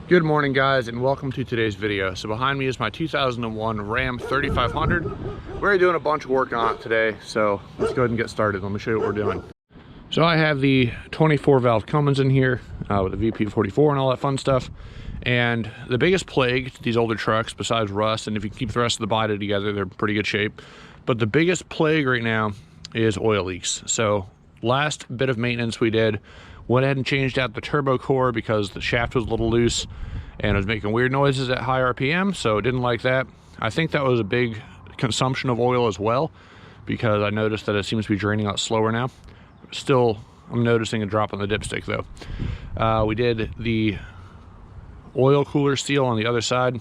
Good morning, guys, and welcome to today's video. So behind me is my 2001 Ram 3500. We're doing a bunch of work on it today, so let's go ahead and get started. Let me show you what we're doing. So I have the 24 valve Cummins in here with the VP44 and all that fun stuff. And the biggest plague to these older trucks, besides rust, and if you keep the rest of the body together, they're in pretty good shape. But the biggest plague right now is oil leaks. So last bit of maintenance we did, went ahead and changed out the turbo core because the shaft was a little loose and it was making weird noises at high RPM, so didn't like that. I think that was a big consumption of oil as well, because I noticed that it seems to be draining out slower now. Still, I'm noticing a drop on the dipstick though. We did the oil cooler seal on the other side.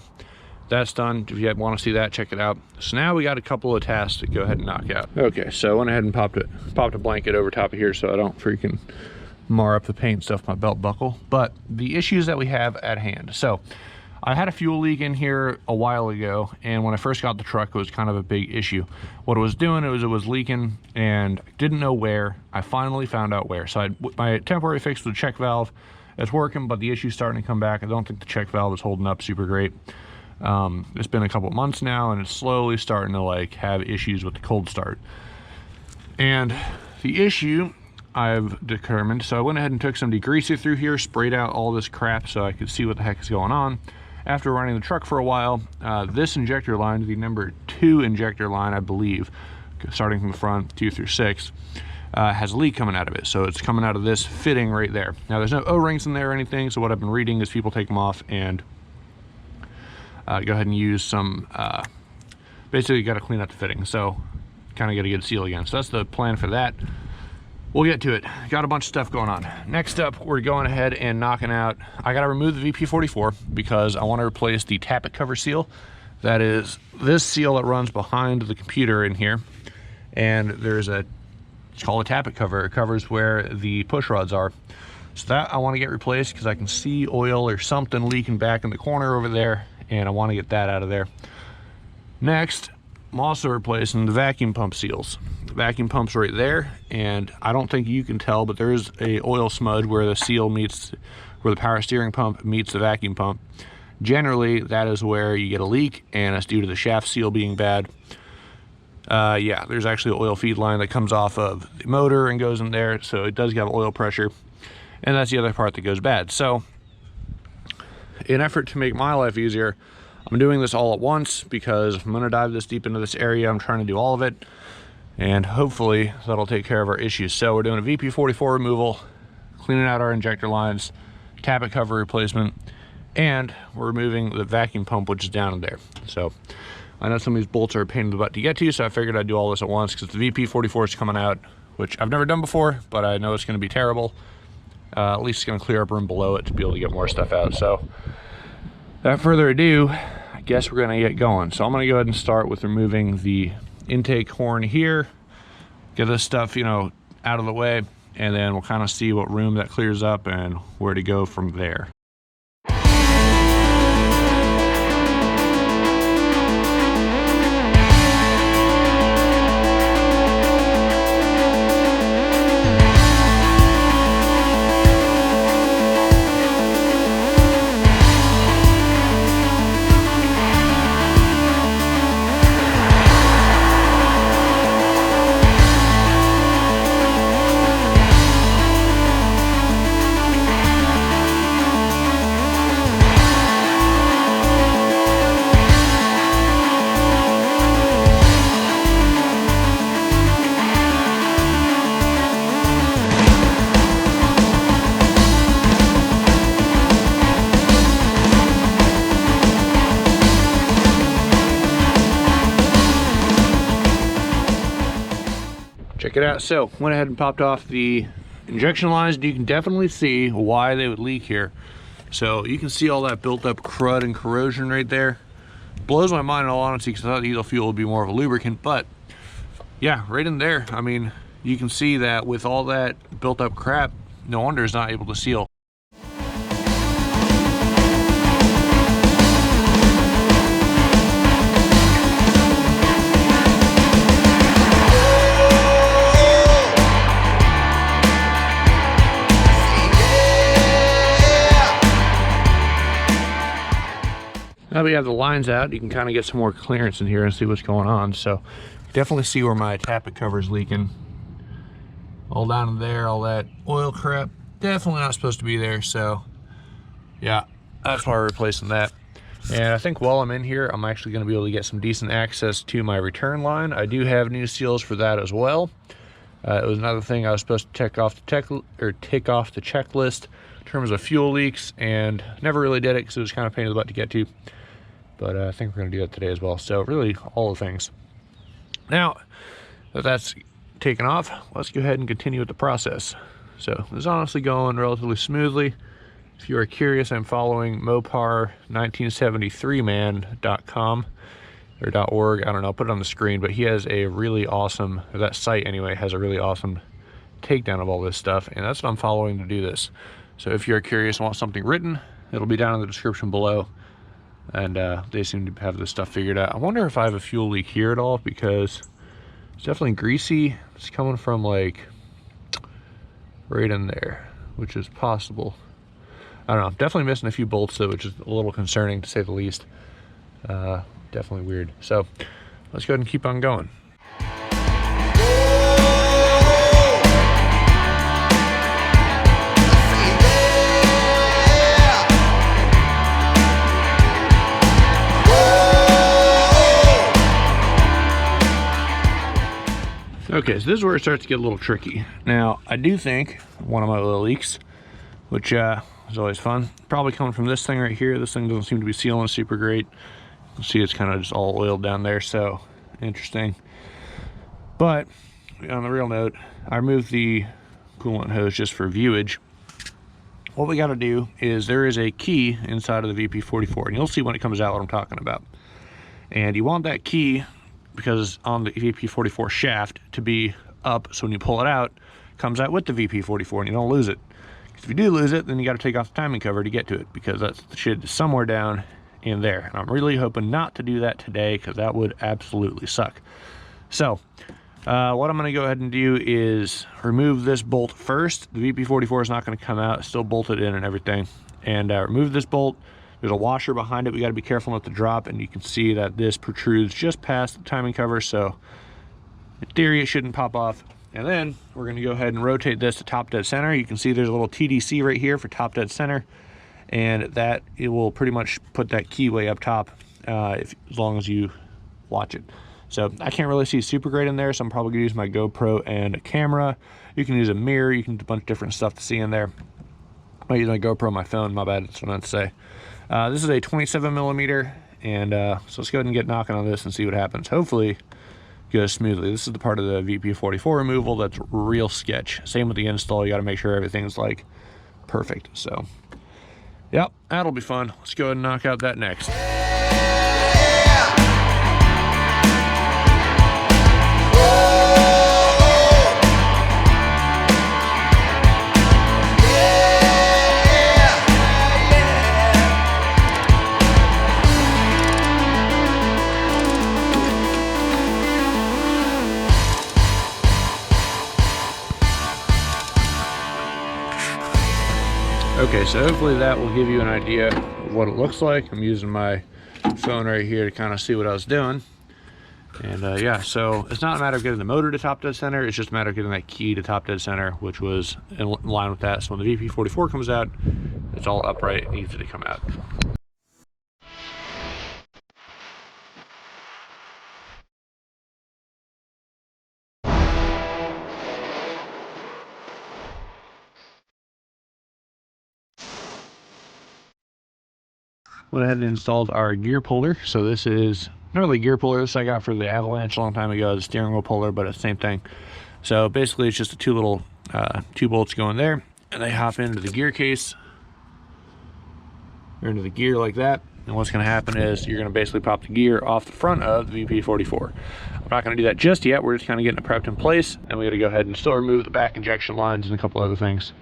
That's done. If you want to see that, check it out. So now we got a couple of tasks to go ahead and knock out. Okay, so I went ahead and popped a blanket over top of here so I don't freaking mar up the paint stuff my belt buckle. But the issues that we have at hand. So I had a fuel leak in here a while ago, and when I first got the truck, it was kind of a big issue. What it was doing, it was leaking and didn't know where. I finally found out where. So my temporary fix with the check valve, it's working, but the issue's starting to come back. I don't think the check valve is holding up super great. It's been a couple of months now, and it's slowly starting to like have issues with the cold start. And the issue I've determined, so I went ahead and took some degreaser through here, sprayed out all this crap so I could see what the heck is going on. After running the truck for a while, this injector line, the number 2 injector line, I believe, starting from the front 2 through 6, has a leak coming out of it. So it's coming out of this fitting right there. Now there's no O-rings in there or anything, so what I've been reading is people take them off and go ahead and use some, basically you got to clean out the fitting, so kind of get a good seal again. So that's the plan for that. We'll get to it. Got a bunch of stuff going on. Next up, we're going ahead and knocking out, I gotta remove the VP44 because I want to replace the Tappet cover seal. That is this seal that runs behind the computer in here. And there's it's called a Tappet cover. It covers where the push rods are. So that I want to get replaced because I can see oil or something leaking back in the corner over there, and I want to get that out of there. Next, I'm also replacing the vacuum pump seals. The vacuum pump's right there, and I don't think you can tell, but there is a oil smudge where the seal meets, where the power steering pump meets the vacuum pump. Generally, that is where you get a leak, and it's due to the shaft seal being bad. Yeah, there's actually an oil feed line that comes off of the motor and goes in there, so it does have oil pressure, and that's the other part that goes bad. So, in an effort to make my life easier, I'm doing this all at once because I'm gonna dive this deep into this area. I'm trying to do all of it, and hopefully that'll take care of our issues. So we're doing a VP44 removal, cleaning out our injector lines, Tappet cover replacement, and we're removing the vacuum pump, which is down in there. So I know some of these bolts are a pain in the butt to get to, so I figured I'd do all this at once because the VP44 is coming out, which I've never done before, but I know it's gonna be terrible. At least it's gonna clear up room below it to be able to get more stuff out. So without further ado, I guess we're gonna get going. So I'm gonna go ahead and start with removing the intake horn here, get this stuff, out of the way, and then we'll kind of see what room that clears up and where to go from there. Check it out. So went ahead and popped off the injection lines. You can definitely see why they would leak here. So you can see all that built up crud and corrosion right there. Blows my mind in all honesty because I thought diesel fuel would be more of a lubricant, but yeah, right in there. I mean, you can see that with all that built up crap, no wonder it's not able to seal. Now we have the lines out, you can kind of get some more clearance in here and see what's going on. So definitely see where my tappet cover is leaking. All down in there, all that oil crap, definitely not supposed to be there. So yeah, that's why we're replacing that. And I think while I'm in here, I'm actually going to be able to get some decent access to my return line. I do have new seals for that as well. It was another thing I was supposed to tick off the checklist in terms of fuel leaks, and never really did it because it was kind of a pain in the butt to get to. But I think we're going to do that today as well. So really, all the things. Now that that's taken off, let's go ahead and continue with the process. So this is honestly going relatively smoothly. If you are curious, I'm following Mopar1973man.com or .org. I don't know, I'll put it on the screen, but he has a really awesome, or that site anyway, has a really awesome takedown of all this stuff, and that's what I'm following to do this. So if you're curious and want something written, it'll be down in the description below, and they seem to have this stuff figured out. I wonder if I have a fuel leak here at all, because it's definitely greasy. It's coming from like right in there, which is possible. I don't know, definitely missing a few bolts though, which is a little concerning to say the least. Definitely weird. So let's go ahead and keep on going. Okay, so this is where it starts to get a little tricky. Now, I do think one of my oil leaks, which is always fun, probably coming from this thing right here. This thing doesn't seem to be sealing super great. You see it's kind of just all oiled down there, so interesting. But on the real note, I removed the coolant hose just for viewage. What we got to do is there is a key inside of the VP44, and you'll see when it comes out what I'm talking about. And you want that key, because on the VP44 shaft, to be up, so when you pull it out, it comes out with the VP44 and you don't lose it. If you do lose it, then you got to take off the timing cover to get to it, because that's the shit somewhere down in there. And I'm really hoping not to do that today, because that would absolutely suck. So what I'm going to go ahead and do is remove this bolt first. The VP44 is not going to come out, it's still bolted in and everything. And remove this bolt. There's a washer behind it. We got to be careful not to drop, and you can see that this protrudes just past the timing cover, so in theory it shouldn't pop off. And then we're going to go ahead and rotate this to top dead center. You can see there's a little TDC right here for top dead center, and that it will pretty much put that key way up top as long as you watch it. So I can't really see super great in there, so I'm probably going to use my GoPro and a camera. You can use a mirror, you can do a bunch of different stuff to see in there. I might use my GoPro on my phone, my bad, that's what I meant to say. This is a 27mm, and so let's go ahead and get knocking on this and see what happens. Hopefully it goes smoothly. This is the part of the VP44 removal that's real sketch. Same with the install, you got to make sure everything's like perfect. So yep, that'll be fun. Let's go ahead and knock out that next. Okay, so hopefully that will give you an idea of what it looks like. I'm using my phone right here to kind of see what I was doing. And yeah, so it's not a matter of getting the motor to top dead center, it's just a matter of getting that key to top dead center, which was in line with that. So when the VP44 comes out, it's all upright and easy to come out. Went ahead and installed our gear puller. So this is not really gear puller, this I got for the Avalanche a long time ago, the steering wheel puller, but it's the same thing. So basically it's just the two bolts go in there, and they hop into the gear case or into the gear like that. And what's going to happen is you're going to basically pop the gear off the front of the VP44. I'm not going to do that just yet, we're just kind of getting it prepped in place, and we got to go ahead and still remove the back injection lines and a couple other things.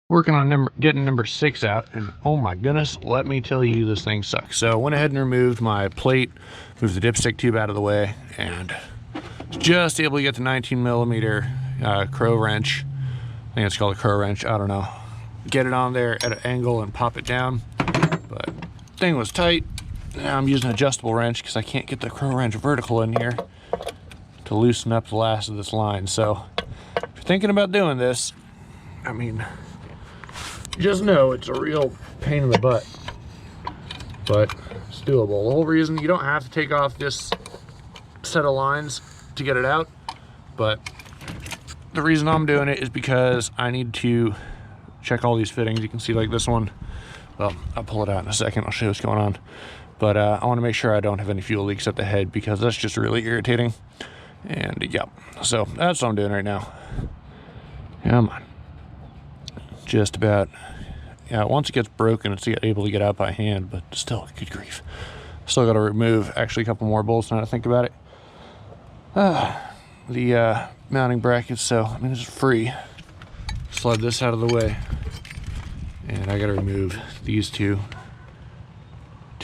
Working on getting number 6 out, and oh my goodness, let me tell you, this thing sucks. So I went ahead and removed my plate, moved the dipstick tube out of the way, and just able to get the 19mm crow wrench. I think it's called a crow wrench, I don't know. Get it on there at an angle and pop it down, but thing was tight. Now I'm using an adjustable wrench because I can't get the crow wrench vertical in here to loosen up the last of this line. So if you're thinking about doing this, I mean, just know it's a real pain in the butt, but it's doable. The whole reason, you don't have to take off this set of lines to get it out, but the reason I'm doing it is because I need to check all these fittings. You can see like this one, well, I'll pull it out in a second, I'll show you what's going on, but I want to make sure I don't have any fuel leaks at the head, because that's just really irritating. And yeah, so that's what I'm doing right now. Come on. Just about, yeah, once it gets broken, it's able to get out by hand, but still, good grief. Still got to remove actually a couple more bolts now that I think about it. The mounting brackets, so I mean, it's free. Slide this out of the way, and I got to remove these two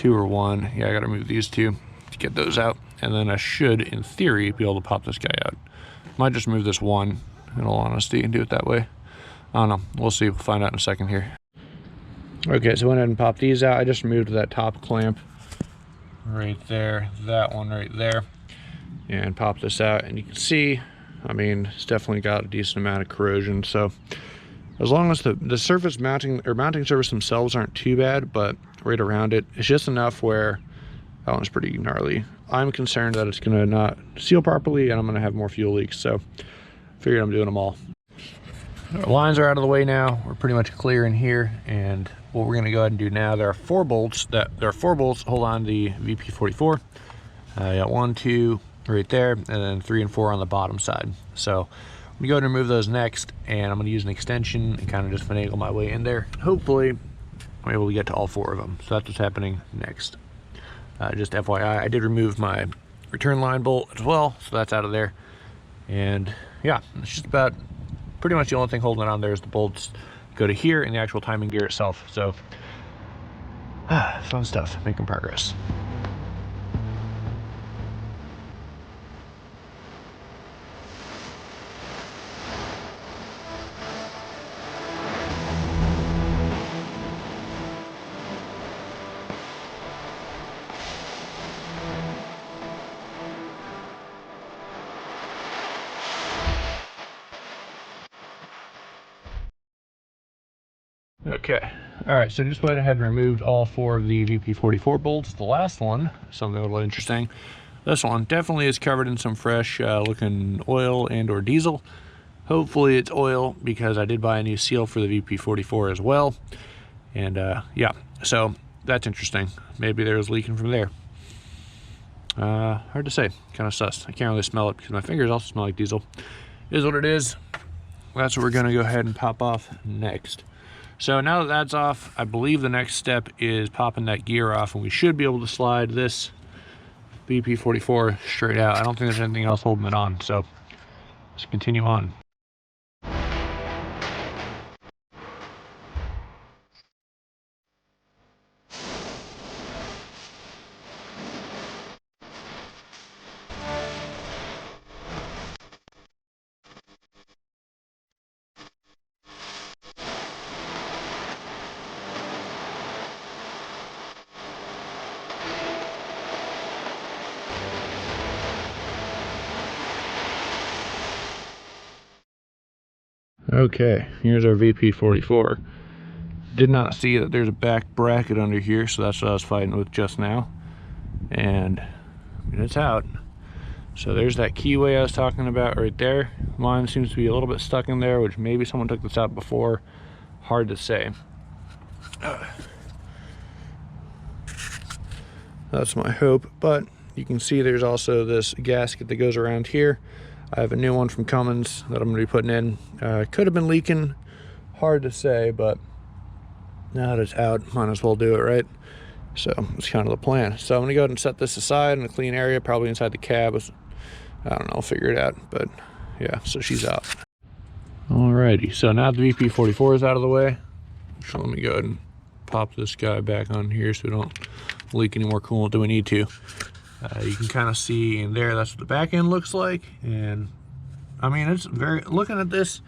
or one. Yeah, I got to remove these two to get those out, and then I should, in theory, be able to pop this guy out. Might just move this one, in all honesty, and do it that way. I don't know. We'll see. We'll find out in a second here. Okay, so I went ahead and popped these out. I just removed that top clamp right there, that one right there, and popped this out. And you can see, I mean, it's definitely got a decent amount of corrosion. So as long as the surface mounting surface themselves aren't too bad, but right around it, it's just enough where that one's pretty gnarly. I'm concerned that it's gonna not seal properly, and I'm gonna have more fuel leaks. So figured I'm doing them all. Our lines are out of the way now. We're pretty much clear in here, and what we're going to go ahead and do now, there are 4 bolts hold on the VP44. I got 1, 2 right there, and then 3 and 4 on the bottom side. So I'm going to go ahead and remove those next, and I'm going to use an extension and kind of just finagle my way in there. Hopefully I'm able to get to all 4 of them. So that's what's happening next. Just FYI, I did remove my return line bolt as well, so that's out of there. And yeah, it's just about pretty much the only thing holding it on there is the bolts go to here and the actual timing gear itself. So fun stuff, making progress. Okay, all right, so just went ahead and removed all 4 of the VP44 bolts. The last one, something a little interesting. This one definitely is covered in some fresh looking oil and or diesel. Hopefully it's oil, because I did buy a new seal for the VP44 as well. And yeah, so that's interesting. Maybe there was leaking from there. Hard to say, kind of sus. I can't really smell it because my fingers also smell like diesel. It is what it is. That's what we're gonna go ahead and pop off next. So now that that's off, I believe the next step is popping that gear off, and we should be able to slide this VP44 straight out. I don't think there's anything else holding it on, so let's continue on. Okay, here's our VP44. Did not see that there's a back bracket under here, so that's what I was fighting with just now. And I mean, it's out. So there's that keyway I was talking about right there. Mine seems to be a little bit stuck in there, which maybe someone took this out before. Hard to say. That's my hope, but you can see there's also this gasket that goes around here. I have a new one from Cummins that I'm going to be putting in. Could have been leaking, hard to say, but now that it's out, might as well do it, right? So it's kind of the plan. So I'm going to go ahead and set this aside in a clean area, probably inside the cab. I don't know, I'll figure it out, but yeah, so she's out. All Alrighty, so now the VP44 is out of the way. So let me go ahead and pop this guy back on here so we don't leak any more coolant than we need to. You can kind of see in there, that's what the back end looks like. And I mean, it's looking at this,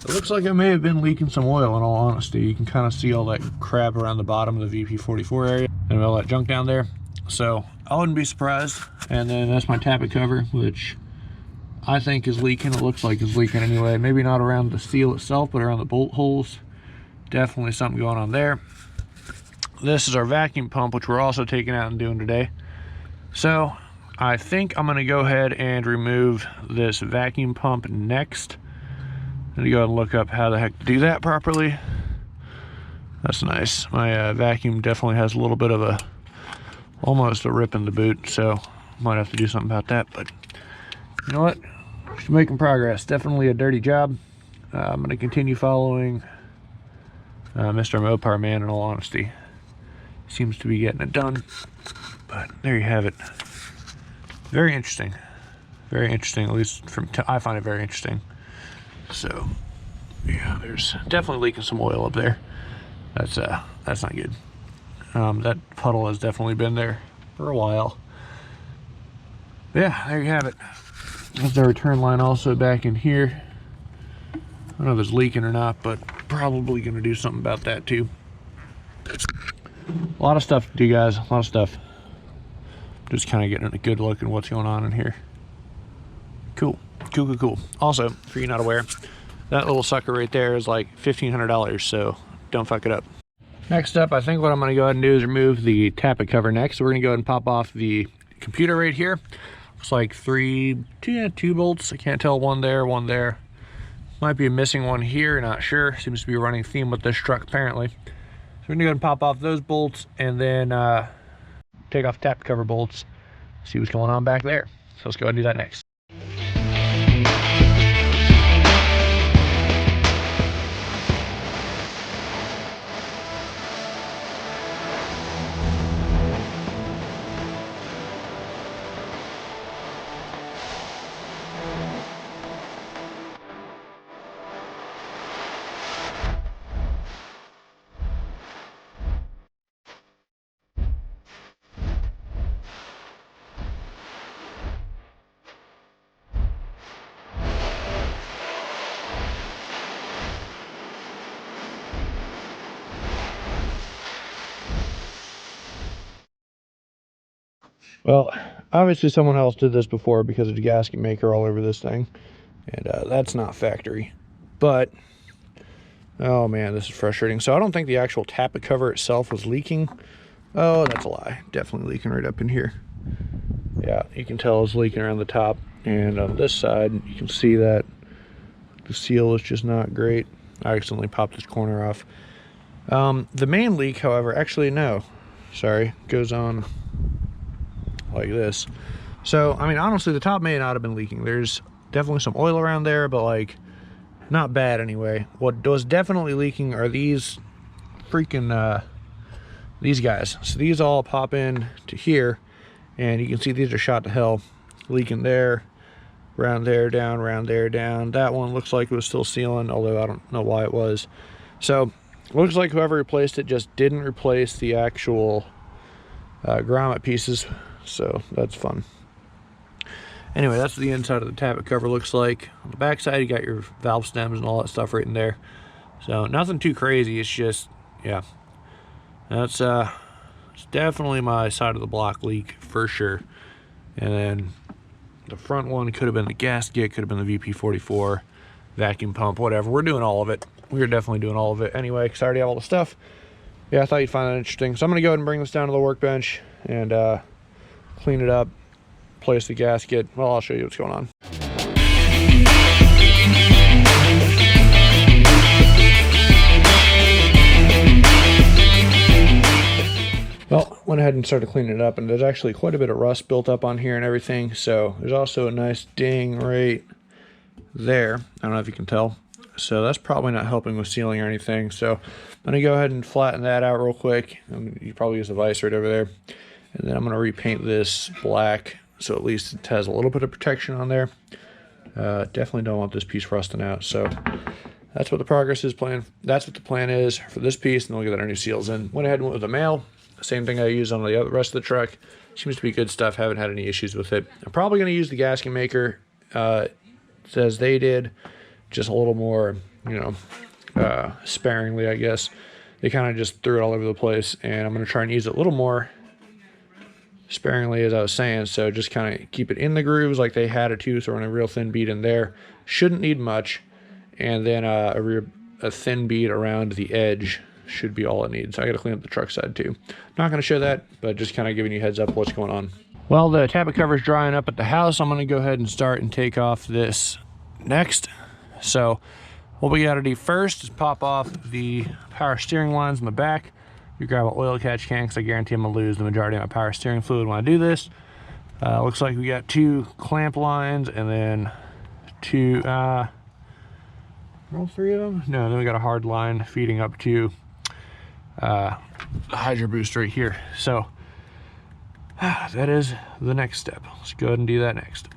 it looks like it may have been leaking some oil, in all honesty. You can kind of see all that crap around the bottom of the VP44 area and all that junk down there. So I wouldn't be surprised. And then that's my tappet cover, which I think is leaking. It looks like it's leaking anyway. Maybe not around the seal itself, but around the bolt holes. Definitely something going on there. This is our vacuum pump, which we're also taking out and doing today. So I think I'm going to go ahead and remove this vacuum pump next. I'm going to go ahead and look up how the heck to do that properly. That's nice. My vacuum definitely has a little bit of almost a rip in the boot, so might have to do something about that. But you know what? She's making progress. Definitely a dirty job. I'm going to continue following Mr. Mopar Man, in all honesty. Seems to be getting it done. But there you have it. Very interesting. Very interesting, at least I find it very interesting. So yeah, there's definitely leaking some oil up there. That's not good. That puddle has definitely been there for a while. Yeah, there you have it. There's the return line also back in here. I don't know if it's leaking or not, but probably gonna do something about that too. A lot of stuff to do, guys, a lot of stuff. Just kind of getting a good look at what's going on in here. Cool, cool, cool, cool. Also, for you not aware, that little sucker right there is like $1,500, so don't fuck it up. Next up, I think what I'm gonna go ahead and do is remove the tappet cover next. So we're gonna go ahead and pop off the computer right here. Looks like two bolts. I can't tell, one there, one there. Might be a missing one here, not sure. Seems to be a running theme with this truck apparently. So we're gonna go ahead and pop off those bolts and then take off the tappet cover bolts, see what's going on back there. So let's go ahead and do that next. Well, obviously someone else did this before because there's a gasket maker all over this thing. And that's not factory. But, oh man, this is frustrating. So I don't think the actual tappet cover itself was leaking. Oh, that's a lie. Definitely leaking right up in here. Yeah, you can tell it's leaking around the top. And on this side, you can see that the seal is just not great. I accidentally popped this corner off. The main leak, however, actually no. Sorry, goes on like this. So I mean, honestly, the top may not have been leaking. There's definitely some oil around there, but like not bad anyway. What was definitely leaking are these freaking these guys. So these all pop in to here, and you can see these are shot to hell, leaking there, around there, down, around there, down. That one looks like it was still sealing, although I don't know why it was. So looks like whoever replaced it just didn't replace the actual grommet pieces. So that's fun. Anyway, that's what the inside of the tappet cover looks like. On the back side, you got your valve stems and all that stuff right in there. So nothing too crazy. It's just, yeah, that's it's definitely my side of the block leak for sure. And then the front one could have been the gasket, could have been the VP44 vacuum pump, whatever. We're doing all of it. We're definitely doing all of it anyway, because I already have all the stuff. Yeah, I thought you'd find that interesting. So I'm gonna go ahead and bring this down to the workbench and clean it up, place the gasket. Well, I'll show you what's going on. Well, went ahead and started cleaning it up, and there's actually quite a bit of rust built up on here and everything. So there's also a nice ding right there. I don't know if you can tell. So that's probably not helping with sealing or anything. So I'm gonna go ahead and flatten that out real quick. You probably use a vise right over there. And then I'm going to repaint this black, so at least it has a little bit of protection on there. Definitely don't want this piece rusting out. So that's what the progress is plan. That's what the plan is for this piece, and we'll get our new seals in. Went ahead and went with the MAHLE. Same thing I used on the rest of the truck. Seems to be good stuff. Haven't had any issues with it. I'm probably going to use the gasket maker, as they did, just a little more, you know, sparingly, I guess. They kind of just threw it all over the place, and I'm going to try and use it a little more sparingly, as I was saying. So just kind of keep it in the grooves like they had it too, throwing a real thin bead in there. Shouldn't need much, and then a thin bead around the edge should be all it needs. I got to clean up the truck side too. Not going to show that, but just kind of giving you a heads up what's going on. Well, the Tappet cover is drying up at the house. I'm going to go ahead and start and take off this next. So what we got to do first is pop off the power steering lines in the back. You grab an oil catch can, because I guarantee I'm going to lose the majority of my power steering fluid when I do this. Looks like we got 2 clamp lines, and then 2, all 3 of them? No, then we got a hard line feeding up to the hydro boost right here. So that is the next step. Let's go ahead and do that next.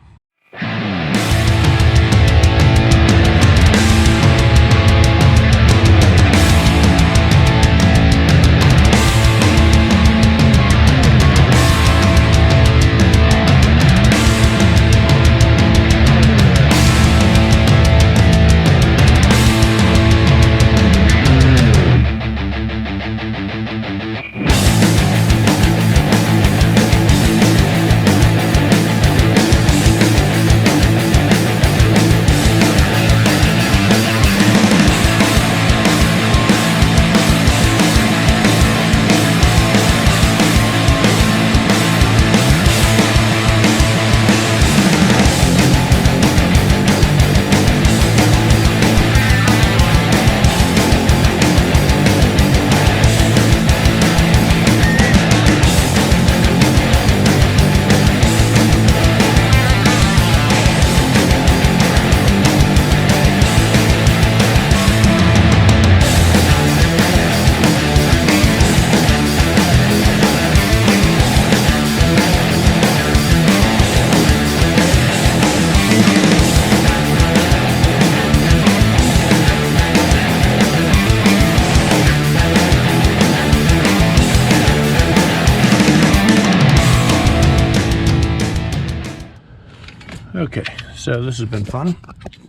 Okay, so this has been fun,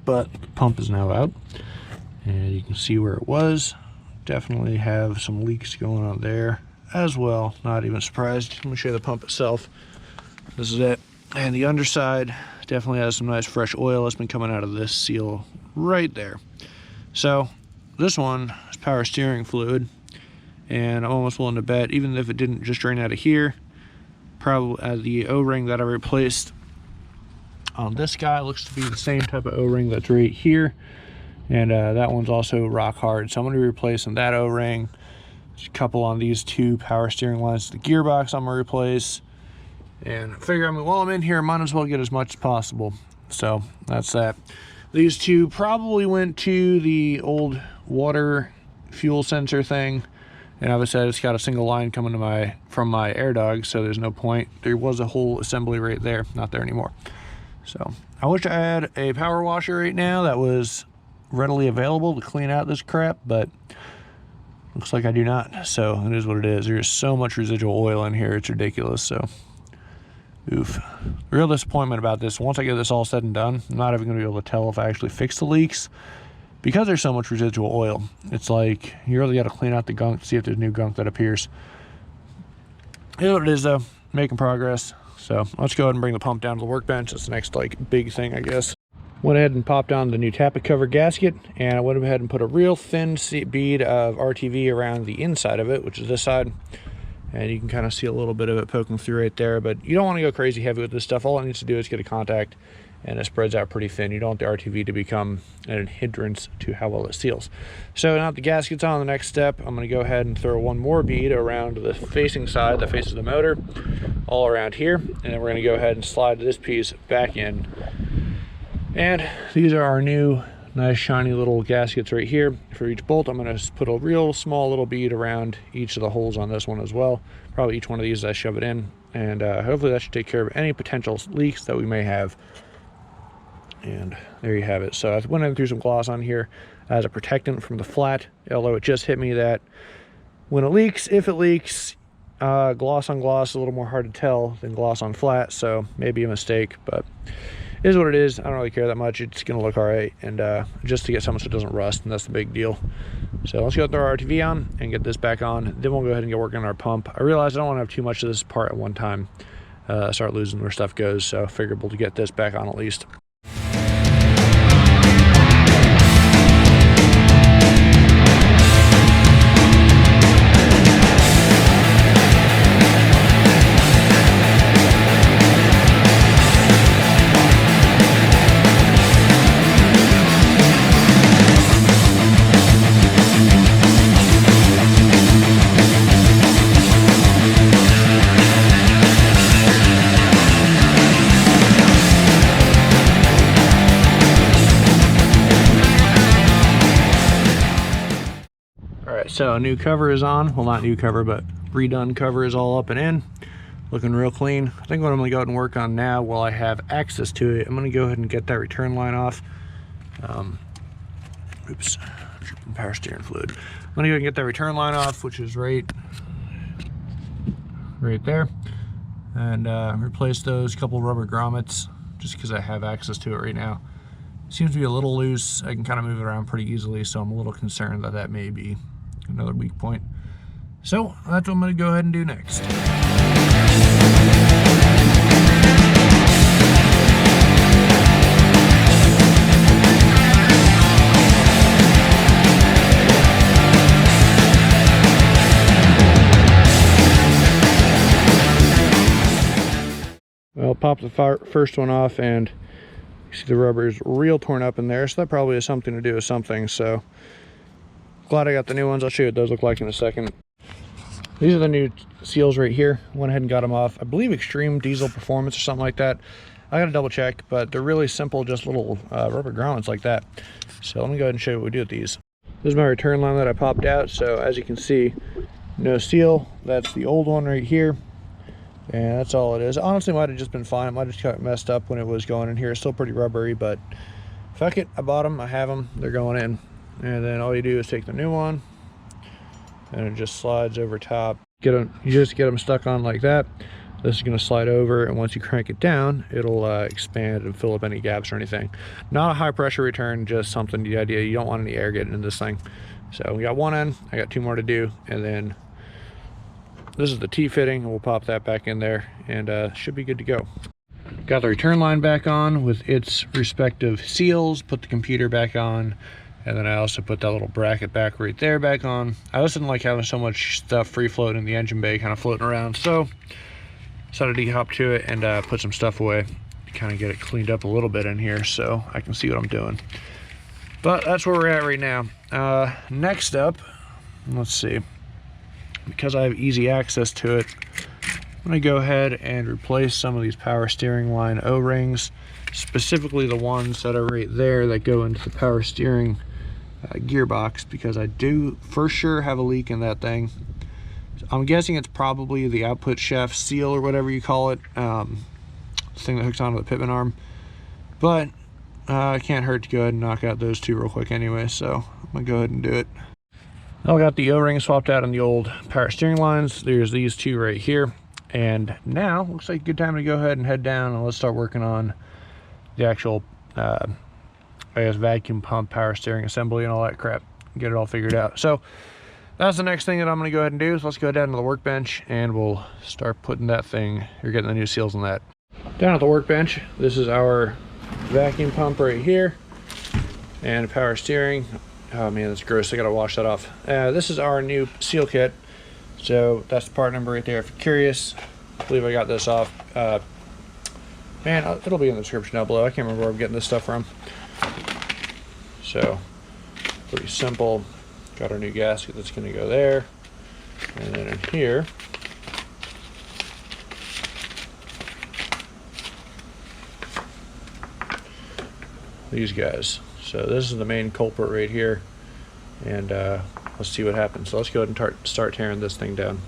but the pump is now out, and you can see where it was. Definitely have some leaks going on there as well. Not even surprised. Let me show you the pump itself. This is it, and the underside definitely has some nice fresh oil that's been coming out of this seal right there. So this one is power steering fluid, and I'm almost willing to bet, even if it didn't just drain out of here, probably the O-ring that I replaced on this guy looks to be the same type of O-ring that's right here, and that one's also rock hard. So I'm going to be replacing that O-ring. Just a couple on these 2 power steering lines. The gearbox I'm going to replace, and I figure, I mean, while I'm in here, I might as well get as much as possible. So that's that. These 2 probably went to the old water fuel sensor thing, and obviously I just got a single line coming to from my air dog, so there's no point. There was a whole assembly right there, not there anymore. So I wish I had a power washer right now that was readily available to clean out this crap, but looks like I do not. So it is what it is. There's so much residual oil in here, it's ridiculous. So oof. Real disappointment about this. Once I get this all said and done, I'm not even going to be able to tell if I actually fixed the leaks, because there's so much residual oil. It's like you really got to clean out the gunk to see if there's new gunk that appears. You know what it is though, making progress. So let's go ahead and bring the pump down to the workbench. That's the next like big thing, I guess. Went ahead and popped on the new Tappet cover gasket, and I went ahead and put a real thin bead of RTV around the inside of it, which is this side. And you can kind of see a little bit of it poking through right there, but you don't want to go crazy heavy with this stuff. All it needs to do is get a contact, and it spreads out pretty thin. You don't want the RTV to become an hindrance to how well it seals. So now that the gasket's on, the next step, I'm going to go ahead and throw one more bead around the facing side that faces the motor, all around here, and then we're going to go ahead and slide this piece back in. And these are our new nice shiny little gaskets right here. For each bolt, I'm going to put a real small little bead around each of the holes on this one as well. Probably each one of these as I shove it in, and hopefully that should take care of any potential leaks that we may have. And there you have it. So I went in and threw some gloss on here. as a protectant from the flat, although it just hit me that when it leaks, if it leaks, gloss on gloss is a little more hard to tell than gloss on flat, so maybe a mistake, but it is what it is. I don't really care that much. It's gonna look all right, and just to get something so it doesn't rust, and that's the big deal. So let's go throw our RTV on and get this back on. Then we'll go ahead and get working on our pump. I realize I don't want to have too much of this part at one time. Start losing where stuff goes, so figureable to get this back on at least. So a new cover is on. Well, not new cover, but redone cover is all up and in. Looking real clean. I think what I'm gonna go ahead and work on now while I have access to it, I'm gonna go ahead and get that return line off. Oops, dripping power steering fluid. I'm gonna go ahead and get that return line off, which is right there. And replace those couple rubber grommets just because I have access to it right now. It seems to be a little loose. I can kind of move it around pretty easily, so I'm a little concerned that that may be another weak point. So that's what I'm going to go ahead and do next. Well, pop the first one off, and you see the rubber is real torn up in there, so that probably has something to do with something. So glad I got the new ones. I'll show you what those look like in a second. These are the new seals right here. Went ahead and got them off, I believe, Extreme Diesel Performance or something like that. I gotta double check, but they're really simple, just little rubber grommets like that. So let me go ahead and show you what we do with these. This is my return line that I popped out. So as you can see, no seal. That's the old one right here. And that's all it is. Honestly, might have just been fine. It might have just got messed up when it was going in here. It's still pretty rubbery, but fuck it. I bought them. I have them. They're going in. And then all you do is take the new one, and it just slides over top. You just get them stuck on like that. This is going to slide over, and once you crank it down, it'll expand and fill up any gaps or anything. Not a high pressure return, just something, the idea you don't want any air getting in this thing. So we got one end. I got two more to do, and then this is the T-fitting, and we'll pop that back in there, and should be good to go. Got the return line back on with its respective seals, put the computer back on, and then I also put that little bracket back right there back on. I also didn't like having so much stuff free floating in the engine bay, kind of floating around, so decided to hop to it and put some stuff away to kind of get it cleaned up a little bit in here so I can see what I'm doing. But that's where we're at right now. Next up, let's see. Because I have easy access to it, I'm gonna go ahead and replace some of these power steering line O-rings, specifically the ones that are right there that go into the power steering gearbox, because I do for sure have a leak in that thing. I'm guessing it's probably the output shaft seal or whatever you call it, thing that hooks onto the pitman arm. But it can't hurt to go ahead and knock out those two real quick anyway, so I'm gonna go ahead and do it. I got the O-ring swapped out on the old power steering lines. There's these two right here, and now looks like a good time to go ahead and head down and let's start working on the actual I guess vacuum pump power steering assembly and all that crap, get it all figured out. So that's the next thing that I'm going to go ahead and do. So let's go down to the workbench and we'll start putting that thing, or getting the new seals on that. Down at the workbench, this is our vacuum pump right here and power steering. Oh man, that's gross. I gotta wash that off. This is our new seal kit. So that's the part number right there if you're curious. I believe I got this off. Man, it'll be in the description down below. I can't remember where I'm getting this stuff from. So, pretty simple. Got our new gasket that's gonna go there. And then in here, these guys. So this is the main culprit right here, and let's see what happens. So let's go ahead and start tearing this thing down.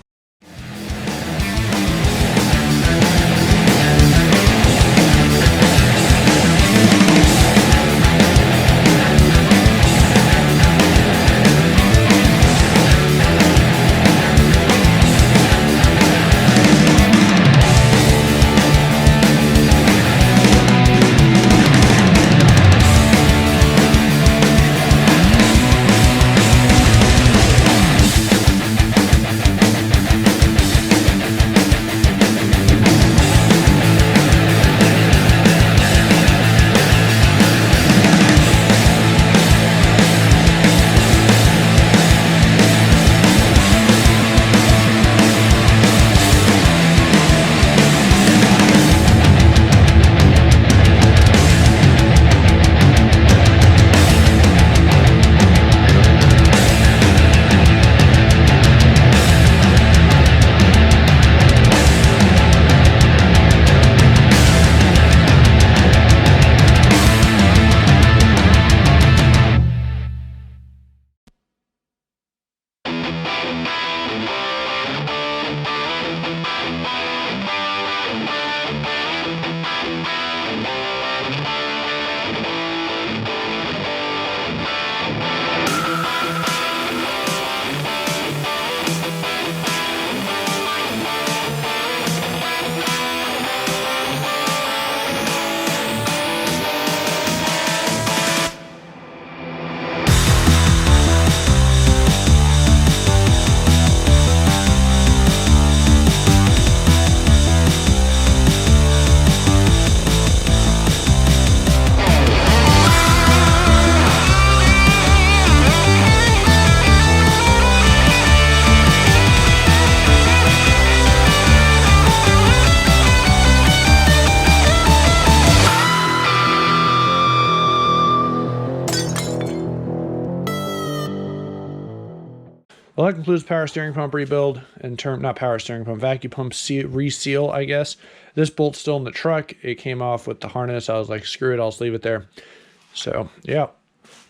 Well, that concludes power steering pump rebuild and not power steering pump, vacuum pump reseal, I guess. This bolt's still in the truck. It came off with the harness. I was like, screw it, I'll just leave it there. So yeah,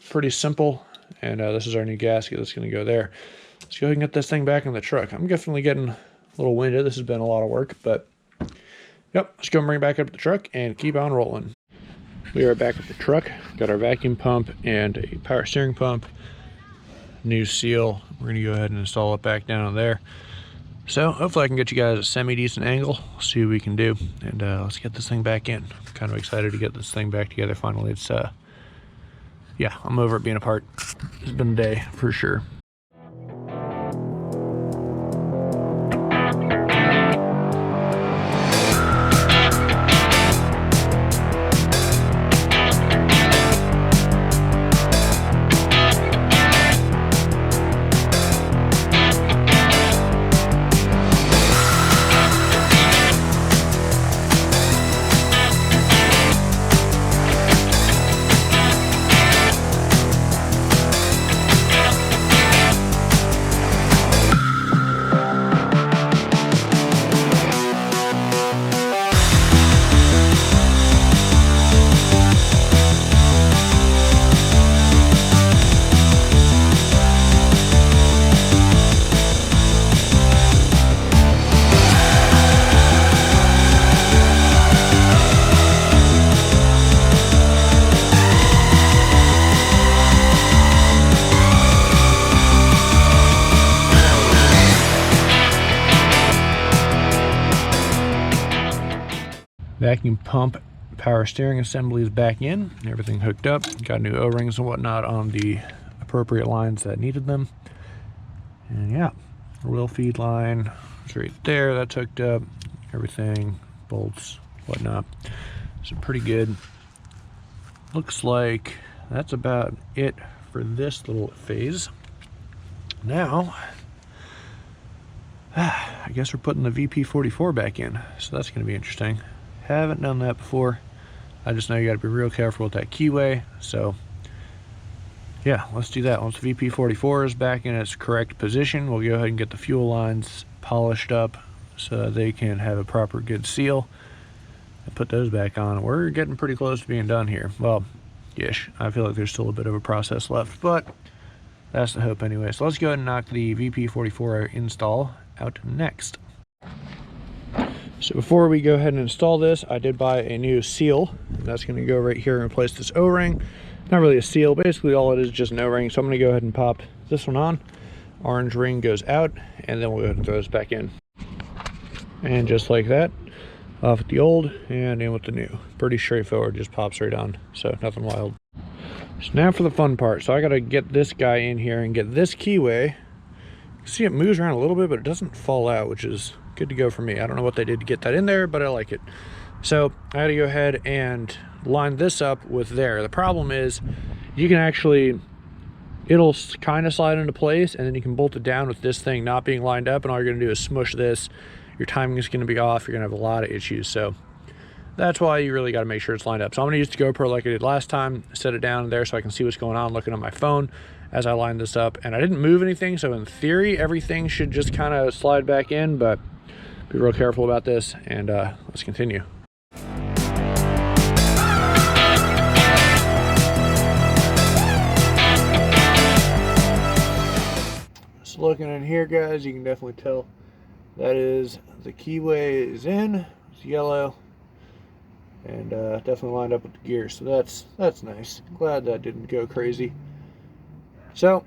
pretty simple. And this is our new gasket that's going to go there. Let's go ahead and get this thing back in the truck. I'm definitely getting a little winded. This has been a lot of work, but yep, let's go and bring it back up to the truck and keep on rolling. We are back at the truck. Got our vacuum pump and a power steering pump. New seal. We're going to go ahead and install it back down there. So hopefully I can get you guys a semi-decent angle. See what we can do. And let's get this thing back in. I'm kind of excited to get this thing back together finally. It's, yeah, I'm over it being apart. It's been a day for sure. Vacuum pump power steering assembly is back in. Everything hooked up. Got new O-rings and whatnot on the appropriate lines that needed them. And yeah, wheel feed line is right there. That's hooked up. Everything, bolts, whatnot. So pretty good. Looks like that's about it for this little phase. Now, I guess we're putting the VP44 back in. So that's going to be interesting. Haven't done that before. I just know you got to be real careful with that keyway. So yeah, let's do that. Once the VP44 is back in its correct position, we'll go ahead and get the fuel lines polished up so they can have a proper good seal and put those back on. We're getting pretty close to being done here. Well, ish. I feel like there's still a bit of a process left, but that's the hope anyway. So let's go ahead and knock the VP44 install out next. So before we go ahead and install this, I did buy a new seal. That's going to go right here and replace this O-ring. Not really a seal, basically all it is just an O-ring. So I'm going to go ahead and pop this one on. Orange ring goes out, and then we'll go ahead and throw this back in. And just like that, off with the old and in with the new. Pretty straightforward, just pops right on, so nothing wild. So now for the fun part. So I got to get this guy in here and get this keyway. You can see it moves around a little bit, but it doesn't fall out, which is good to go for me. I don't know what they did to get that in there, but I like it. So I had to go ahead and line this up with there. The problem is you can actually, it'll kind of slide into place, and then you can bolt it down with this thing not being lined up, and all you're going to do is smush this. Your timing is going to be off. You're going to have a lot of issues. So that's why you really got to make sure it's lined up. So I'm going to use the GoPro like I did last time, set it down there so I can see what's going on looking at my phone as I line this up. And I didn't move anything, so in theory everything should just kind of slide back in, but be real careful about this, and let's continue. Just looking in here, guys, you can definitely tell that is the keyway is in. It's yellow, and definitely lined up with the gear, so that's nice. Glad that didn't go crazy. So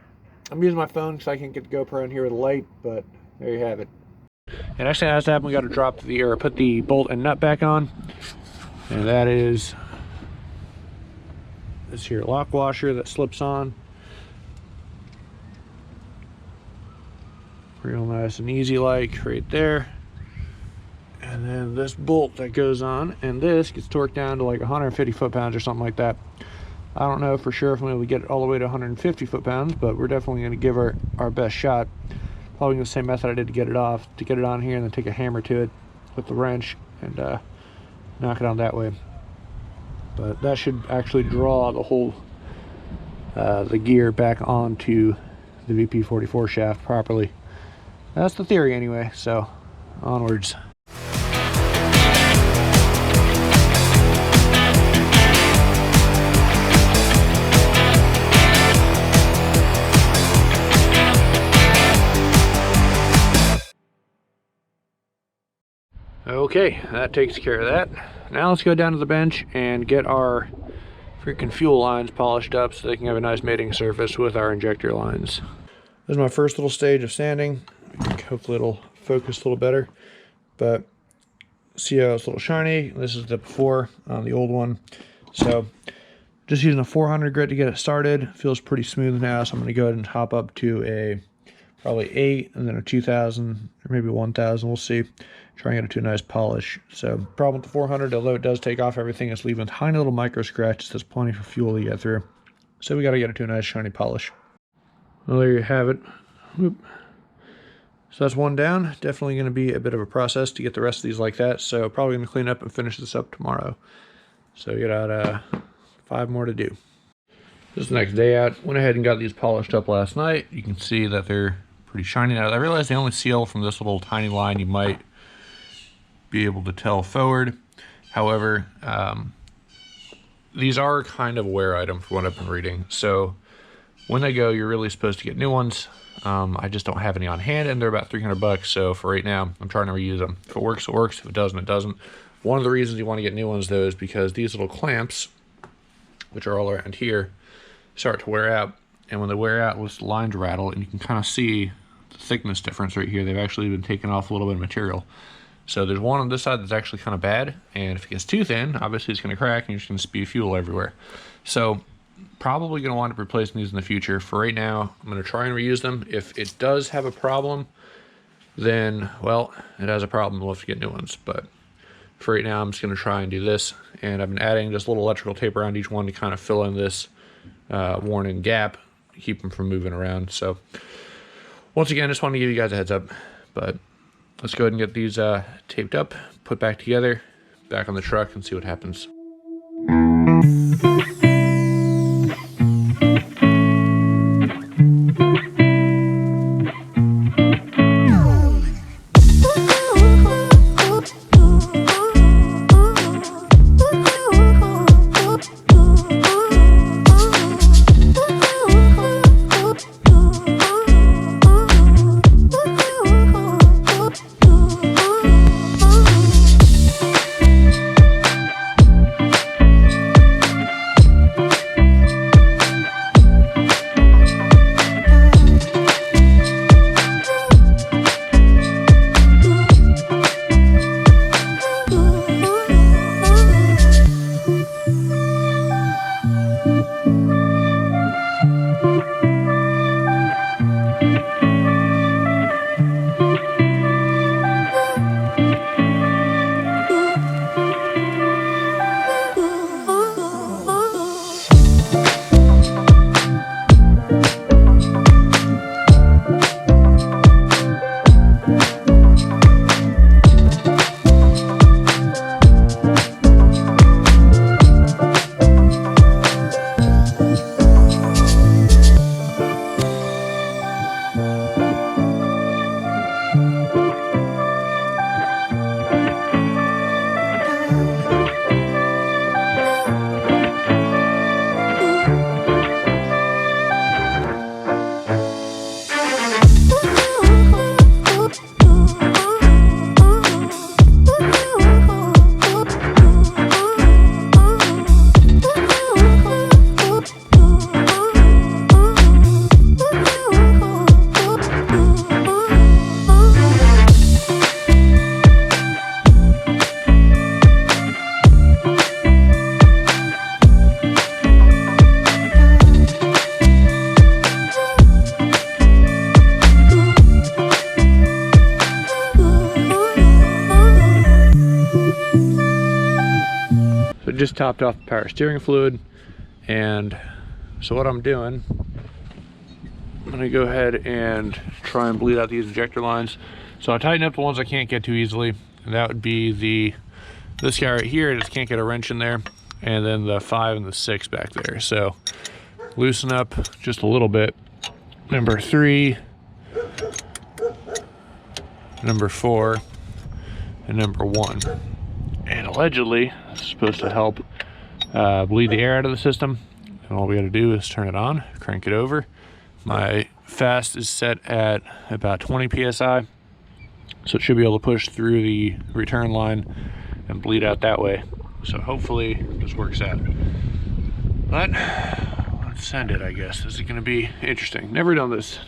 I'm using my phone because I can't get the GoPro in here with a light, but there you have it. And actually, as that happened, we got to drop the, or put the bolt and nut back on, and that is this here lock washer that slips on. Real nice and easy, like right there. And then this bolt that goes on, and this gets torqued down to like 150 foot-pounds or something like that. I don't know for sure if I'm going to get it all the way to 150 foot-pounds, but we're definitely going to give our best shot. Probably the same method I did to get it off, to get it on here and then take a hammer to it with the wrench and knock it on that way. But that should actually draw the whole the gear back onto the VP44 shaft properly. That's the theory anyway, so onwards. Okay, that takes care of that. Now let's go down to the bench and get our freaking fuel lines polished up so they can have a nice mating surface with our injector lines. This is my first little stage of sanding. Hopefully it'll focus a little better. But see how it's a little shiny. This is the before on the old one. So just using a 400 grit to get it started. Feels pretty smooth now, so I'm going to go ahead and hop up to a probably 8 and then a 2000 or maybe 1000. We'll see. Try and get it to a nice polish. So problem with the 400, although it does take off everything, it's leaving tiny little micro scratches. There's plenty for fuel to get through. So we got to get it to a nice shiny polish. Well, there you have it. Whoop. So that's one down. Definitely going to be a bit of a process to get the rest of these like that. So probably going to clean up and finish this up tomorrow. So we got 5 more to do. This is the next day out. Went ahead and got these polished up last night. You can see that they're pretty shiny now. I realized they only seal from this little tiny line. You might be able to tell forward. However, these are kind of a wear item for what I've been reading. So when they go, you're really supposed to get new ones. I just don't have any on hand, and they're about 300 bucks. So for right now, I'm trying to reuse them. If it works, it works. If it doesn't, it doesn't. One of the reasons you want to get new ones, though, is because these little clamps, which are all around here, start to wear out. And when they wear out, the lines rattle, and you can kind of see the thickness difference right here. They've actually been taking off a little bit of material. So there's one on this side that's actually kind of bad, and if it gets too thin, obviously it's going to crack and you're just going to spew fuel everywhere. So probably going to wind up replacing these in the future. For right now, I'm going to try and reuse them. If it does have a problem, then, well, it has a problem. We'll have to get new ones. But for right now, I'm just going to try and do this. And I've been adding just a little electrical tape around each one to kind of fill in this worn-in gap, keep them from moving around. So once again, just want to give you guys a heads up. But let's go ahead and get these taped up, put back together, back on the truck, and see what happens. Just topped off the power steering fluid, and so what I'm doing, I'm gonna go ahead and try and bleed out these injector lines. So I tighten up the ones I can't get to easily, and that would be this guy right here. I just can't get a wrench in there, and then the 5 and the 6 back there. So loosen up just a little bit, number 3, number 4, and number 1. And allegedly, it's supposed to help bleed the air out of the system. And all we gotta do is turn it on, crank it over. My fast is set at about 20 PSI. So it should be able to push through the return line and bleed out that way. So hopefully this works out. But let's send it, I guess. This is gonna be interesting. Never done this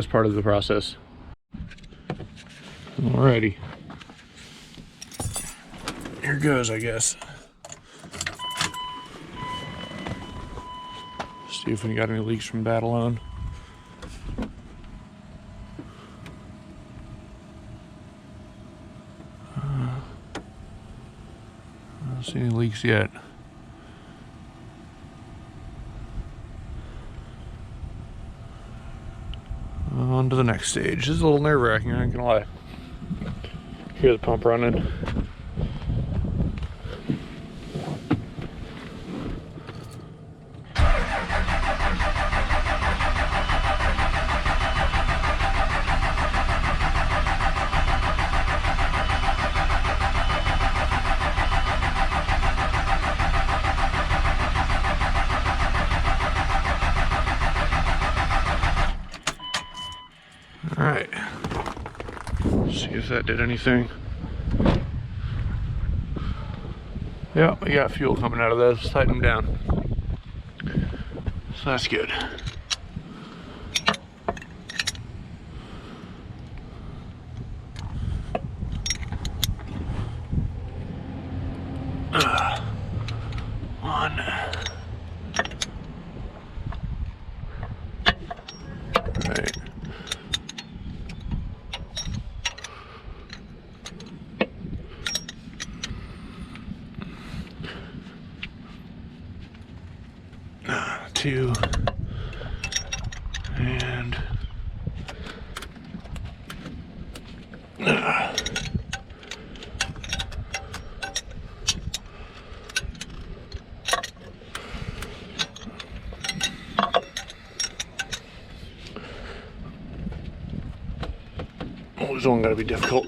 part of the process. Alrighty. Here goes, I guess. See if we got any leaks from that alone. I don't see any leaks yet. On to the next stage. This is a little nerve-wracking, I ain't gonna lie. Hear the pump running. All right, see if that did anything. Yeah, we got fuel coming out of those. Tighten them down. So that's good. One. Right. 2 and oh, this one gotta be difficult.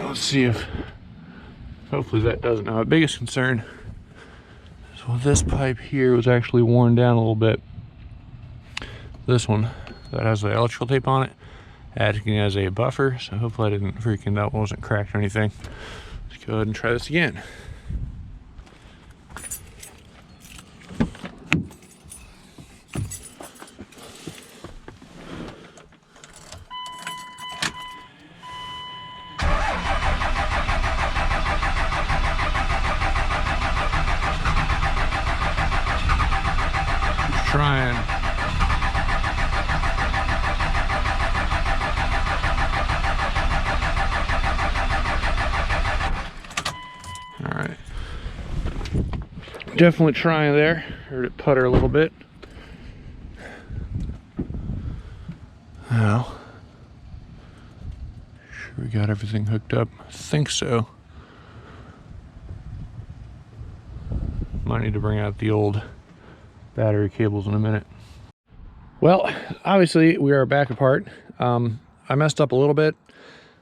Let's see if hopefully that doesn't. Now, my biggest concern is well, this pipe here was actually worn down a little bit. This one that has the electrical tape on it, acting as a buffer. So hopefully I didn't freaking that wasn't cracked or anything. Let's go ahead and try this again. Trying. All right. Definitely trying there. Heard it putter a little bit. Now, sure we got everything hooked up. I think so. Might need to bring out the old battery cables in a minute. Well, obviously we are back apart. I messed up a little bit.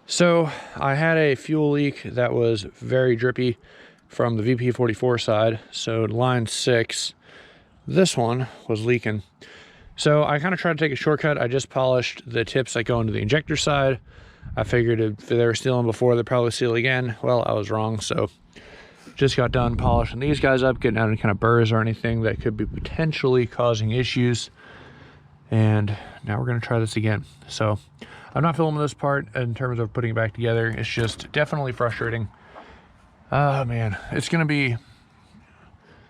So I had a fuel leak that was very drippy from the VP44 side. So line 6, this one was leaking. So I kind of tried to take a shortcut. I just polished the tips that go into the injector side. I figured if they were sealing before, they'd probably seal again. Well, I was wrong. So just got done polishing these guys up, getting out any kind of burrs or anything that could be potentially causing issues. And now we're gonna try this again. So I'm not filming this part in terms of putting it back together. It's just definitely frustrating. Oh man, it's gonna be, this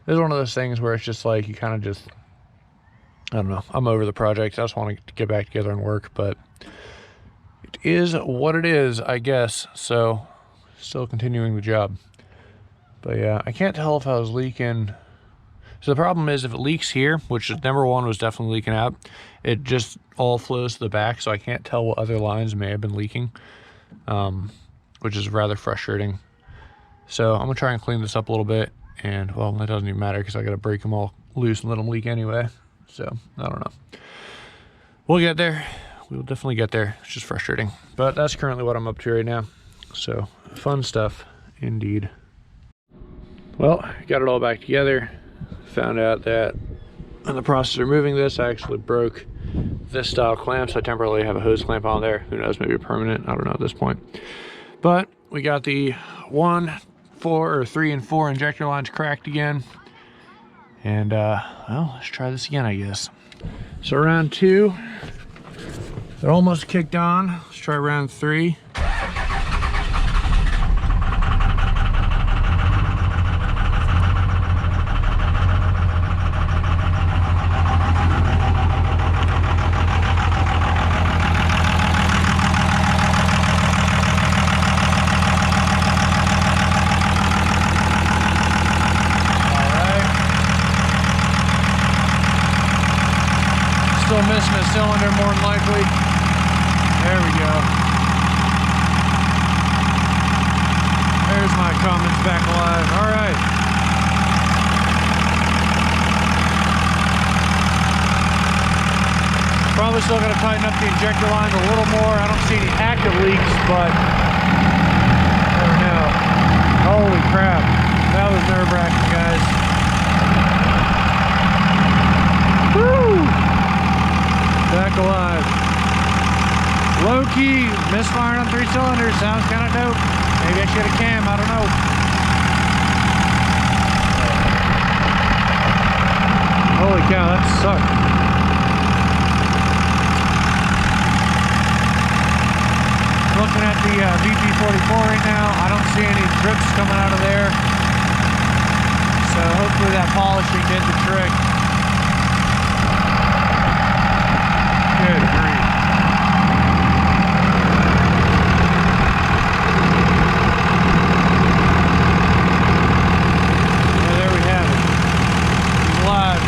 is one of those things where it's just like, you kind of just, I don't know, I'm over the project. I just want to get back together and work, but it is what it is, I guess. So still continuing the job. But yeah, I can't tell if I was leaking. So the problem is if it leaks here, which number 1 was definitely leaking out, it just all flows to the back. So I can't tell what other lines may have been leaking. which is rather frustrating. So I'm gonna try and clean this up a little bit, and well, that doesn't even matter because I gotta break them all loose and let them leak anyway. So I don't know. We'll get there. We will definitely get there. It's just frustrating, but that's currently what I'm up to right now. So fun stuff indeed. Well, got it all back together. Found out that in the process of removing this, I actually broke this style clamp, so I temporarily have a hose clamp on there. Who knows, maybe permanent, I don't know at this point. But we got the 1, 4, or 3 and 4 injector lines cracked again. And well, let's try this again, I guess. So round 2, they're almost kicked on. Let's try round 3. Still missing a cylinder more than likely. There we go. There's my comments back alive. All right. Probably still got to tighten up the injector lines a little more. I don't see any active leaks, but never know. Holy crap. That was nerve-wracking, guys. Woo! Back alive. Low key, misfiring on 3 cylinders. Sounds kind of dope. Maybe I should have cam, I don't know. Holy cow, that sucked. Looking at the VP44 right now, I don't see any drips coming out of there. So hopefully that polishing did the trick. Good grief. Yeah, there we have it. He's alive.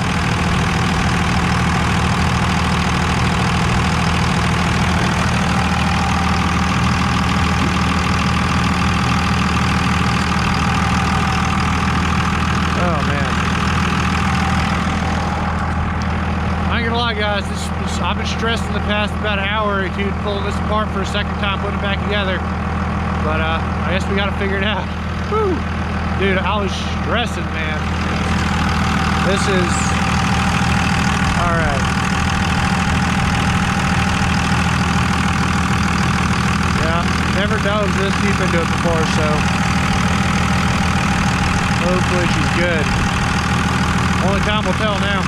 Oh man. I ain't gonna lie, guys, I've been stressed in the past about an hour or two pulling this apart for a second time, putting it back together. But I guess we gotta figure it out. Woo! Dude, I was stressing, man. This is alright. Yeah, never dove this deep into it before, so hopefully she's good. Only time will tell now.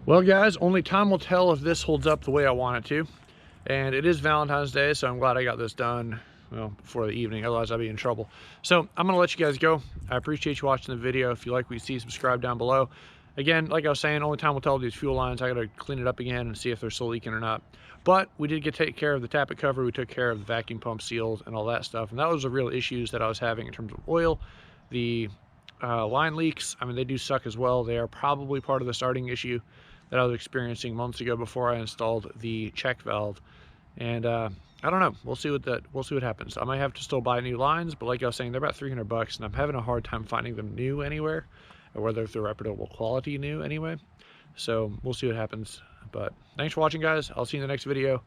Well guys, only time will tell if this holds up the way I want it to. And it is Valentine's Day, so I'm glad I got this done, well, before the evening, otherwise I'd be in trouble. So I'm gonna let you guys go. I appreciate you watching the video. If you like what you see, subscribe down below. Again, like I was saying, only time will tell with these fuel lines. I gotta clean it up again and see if they're still leaking or not. But we did take care of the tappet cover, we took care of the vacuum pump seals and all that stuff. And that was the real issues that I was having in terms of oil. The line leaks, I mean, they do suck as well. They are probably part of the starting issue that I was experiencing months ago before I installed the check valve. And I don't know, we'll see what happens. I might have to still buy new lines, but like I was saying, they're about 300 bucks and I'm having a hard time finding them new anywhere, or whether they're reputable quality new anyway. So we'll see what happens. But thanks for watching, guys. I'll see you in the next video,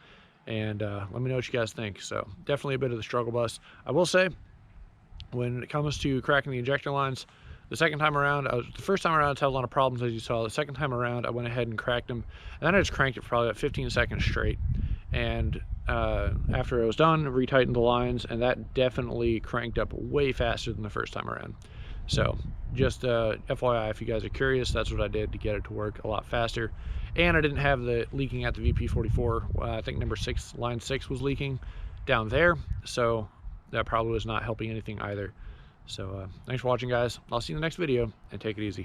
and let me know what you guys think. So definitely a bit of the struggle bus. I will say, when it comes to cracking the injector lines, the second time around, the first time around I had a lot of problems, as you saw. The second time around, I went ahead and cracked them, and then I just cranked it for probably about 15 seconds straight. And after it was done, retightened the lines, and that definitely cranked up way faster than the first time around. So just FYI, if you guys are curious, that's what I did to get it to work a lot faster. And I didn't have the leaking at the VP44. I think number 6, line 6 was leaking down there, so that probably was not helping anything either. So thanks for watching, guys. I'll see you in the next video, and take it easy.